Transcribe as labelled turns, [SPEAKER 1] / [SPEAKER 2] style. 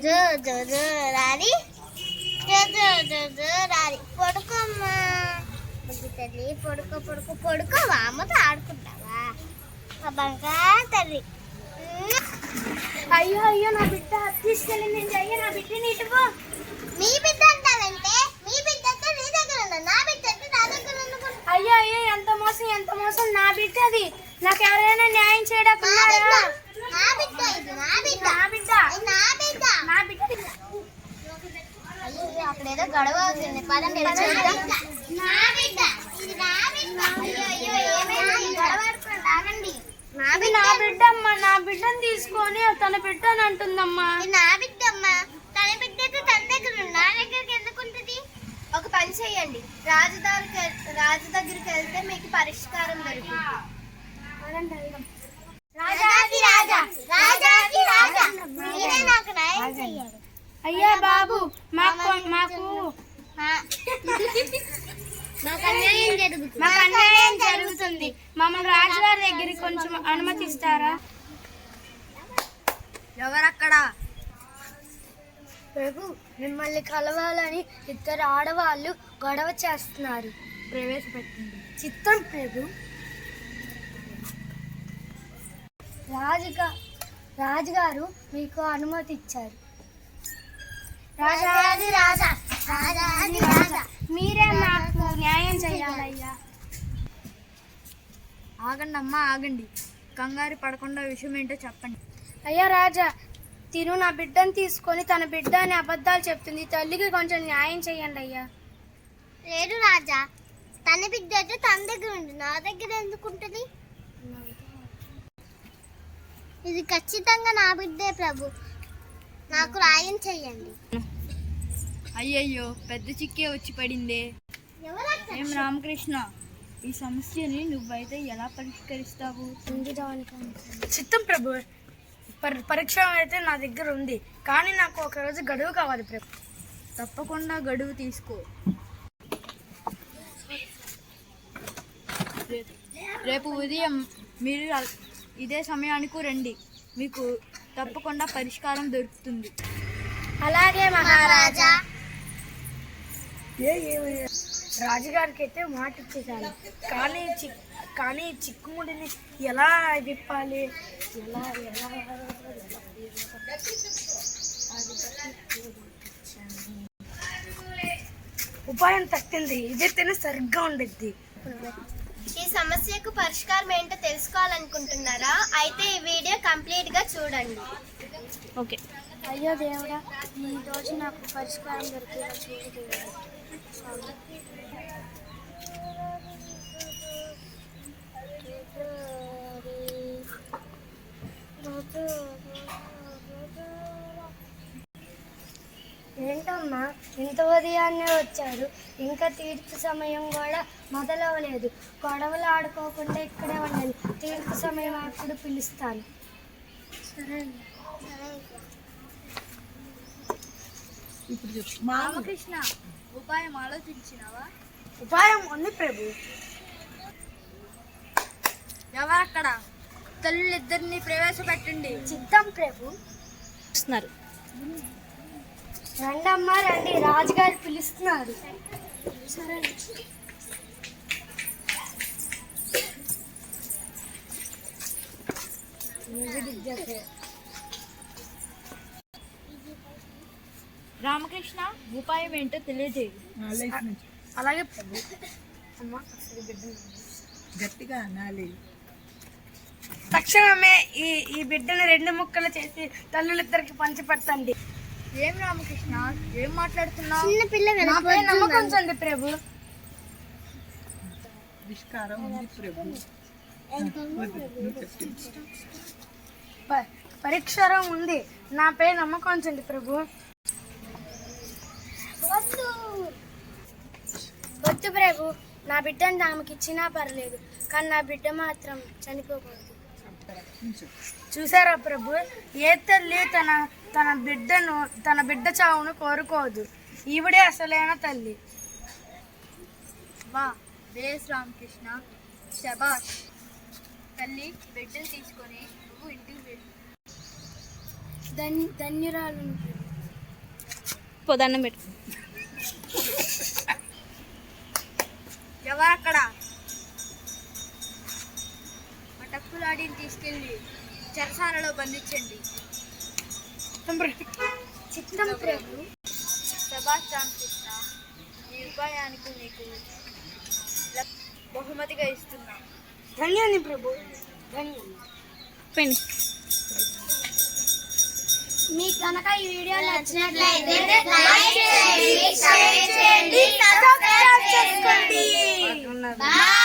[SPEAKER 1] జో జో జో రారి జో జో జో జో రారి పడుకోమ్మా బుద్ధి తల్లి పడుకో పడుకో పడుకోవా అమ్మతో ఆడుకుంటావా బంగా తల్లి.
[SPEAKER 2] అయ్యో అయ్యో నా బిడ్డ తీసుకెళ్ళింది. అయ్యో నా బిడ్డని ఇటువో.
[SPEAKER 1] మీ బిడ్డ అంటావంటే మీ బిడ్డ నీ దగ్గర ఉన్నా నా బిడ్డ నా దగ్గర ఉన్నా.
[SPEAKER 2] అయ్యో అయ్యో ఎంత మోసం నా బిడ్డ అది. నాకు ఎవరైనా న్యాయం చేయడానికి
[SPEAKER 1] అక్కడేదో గొడవ అవుతుంది పదండి.
[SPEAKER 2] నా బిడ్డ అమ్మా, నా బిడ్డను తీసుకొని తన బిడ్డ అని అంటుందమ్మా.
[SPEAKER 1] నా బిడ్డ అమ్మా, తన బిడ్డ తన దగ్గర నా దగ్గరికి ఎందుకు ఉంటుంది? ఒక పని చేయండి, రాజు దగ్గరికి వెళ్తే మీకు పరిష్కారం దొరుకుతుంది.
[SPEAKER 2] అయ్యా బాబు మాకు అన్యాయం జరుగుతుంది. మమ్మల్ని రాజుగారి దగ్గరికి కొంచెం అనుమతిస్తారా?
[SPEAKER 3] ఎవరక్కడ?
[SPEAKER 2] ప్రభు, మిమ్మల్ని కలవాలని ఇద్దరు ఆడవాళ్ళు గొడవ చేస్తున్నారు.
[SPEAKER 3] ప్రవేశపెట్టింది.
[SPEAKER 2] చిత్తం ప్రభు. రాజుగారు మీకు అనుమతి ఇచ్చారు. మీరే మాకు న్యాయం చేయాలయ్యా.
[SPEAKER 3] ఆగండి అమ్మా, ఆగండి. కంగారు పడకుండా విషయం ఏంటో చెప్పండి.
[SPEAKER 2] అయ్యా రాజా, తిను నా బిడ్డను తీసుకొని తన బిడ్డ అని అబద్ధాలు చెప్తుంది. తల్లికి కొంచెం న్యాయం చేయండి అయ్యా.
[SPEAKER 1] లేదు రాజా, తన బిడ్డ తన దగ్గర ఉంది, నా దగ్గర ఎందుకుంటుంది? ఇది ఖచ్చితంగా నా బిడ్డే ప్రభు, నాకు న్యాయం చెయ్యండి.
[SPEAKER 3] అయ్యయ్యో, పెద్ద చిక్కే వచ్చి పడిందే. ఏం రామకృష్ణ, ఈ సమస్యని నువ్వైతే ఎలా పరిష్కరిస్తావు?
[SPEAKER 2] చిత్తం ప్రభు, పరీక్ష అయితే నా దగ్గర ఉంది, కానీ నాకు ఒక రోజు గడువు కావాలి ప్రభు.
[SPEAKER 3] తప్పకుండా గడువు తీసుకో. రేపు ఉదయం మీరు ఇదే సమయానికి రండి, మీకు తప్పకుండా పరిష్కారం దొరుకుతుంది.
[SPEAKER 2] అలాగే మహారాజా. రాజుగారికి అయితే మాట ఇచ్చేసాను, కానీ చిక్కుముడిని ఎలా విప్పాలి? ఎలా ఉపాయం తట్టింది. ఇదైతేనే సరిగ్గా ఉండిద్ది.
[SPEAKER 1] ఈ సమస్యకు పరిష్కారం ఏంటో తెలుసుకోవాలనుకుంటున్నారా? అయితే ఈ వీడియో కంప్లీట్ గా చూడండి.
[SPEAKER 3] ఓకే.
[SPEAKER 2] అయ్యో దేవుడా, ఈ రోజు నాకు పరిష్కారం దొరికేలా చూడు. ఏంటమ్మా, ఇంత ఉదయాన్నే వచ్చారు, ఇంకా తీర్పు సమయం కూడా మొదలవలేదు. గొడవలు ఆడుకోకుండా ఇక్కడే ఉండాలి. తీర్పు సమయం అప్పుడు పిలుస్తాను. సరే
[SPEAKER 3] ఇప్పుడు రామకృష్ణ, ఉపాయం ఆలోచించినావా?
[SPEAKER 2] ఉపాయం ఉంది ప్రభు.
[SPEAKER 3] ఎవరక్కడ? తల్లులిద్దరిని ప్రవేశపెట్టండి.
[SPEAKER 2] చిత్తం ప్రభు. రండమ్మా రండి, రాజుగారు పిలుస్తున్నారు. సరే.
[SPEAKER 3] రామకృష్ణ, ఉపాయం ఏంటో తెలియజేయి.
[SPEAKER 2] అలాగే ప్రభు.
[SPEAKER 4] గట్టిగా అనాలి.
[SPEAKER 2] తక్షణమే ఈ బిడ్డను 2 ముక్కలు చేసి తల్లులిద్దరికి పంచిపెట్టండి.
[SPEAKER 3] ఏం రామకృష్ణ, ఏం మాట్లాడుతున్నావు?
[SPEAKER 1] చిన్న పిల్ల
[SPEAKER 2] నమ్మకం చండి ప్రభు.
[SPEAKER 4] పరిష్కారం ఉంది ప్రభు.
[SPEAKER 2] పరిష్కారం ఉంది, నాపై నమ్మకం చండి ప్రభు. వద్దు ప్రభు, నా బిడ్డను ఆమెకి ఇచ్చినా పర్లేదు, కానీ నా బిడ్డ మాత్రం చనిపోకూడదు. చూసారా ప్రభు, ఏ తల్లి తన బిడ్డ చావును కోరుకోదు. ఈవిడే అసలైన తల్లి.
[SPEAKER 3] వా, బేస్ రామకృష్ణ, శబాష్. తల్లి, బిడ్డను తీసుకొని నువ్వు ఇంటికి వెళ్ళు.
[SPEAKER 2] ధన్యురాలు.
[SPEAKER 5] పో దండం పెట్టు.
[SPEAKER 3] ఎవరక్కడ? మా టక్కులాడిని తీసుకెళ్ళి చెరసాలలో బంధించండి.
[SPEAKER 2] చిత్తం ప్రభు.
[SPEAKER 3] శభాష్ రామకృష్ణ, ఈ ఉపాయానికి నీకు బహుమతిగా ఇస్తున్నా.
[SPEAKER 2] ధన్యాన్ని ప్రభు, ధన్యాన్ని.
[SPEAKER 5] పోయింది.
[SPEAKER 1] మీకు కనుక ఈ వీడియో నచ్చినట్లయితే లైక్ చేయండి, షేర్ చేయండి, సబ్స్క్రైబ్ చేసుకోండి. బాయ్.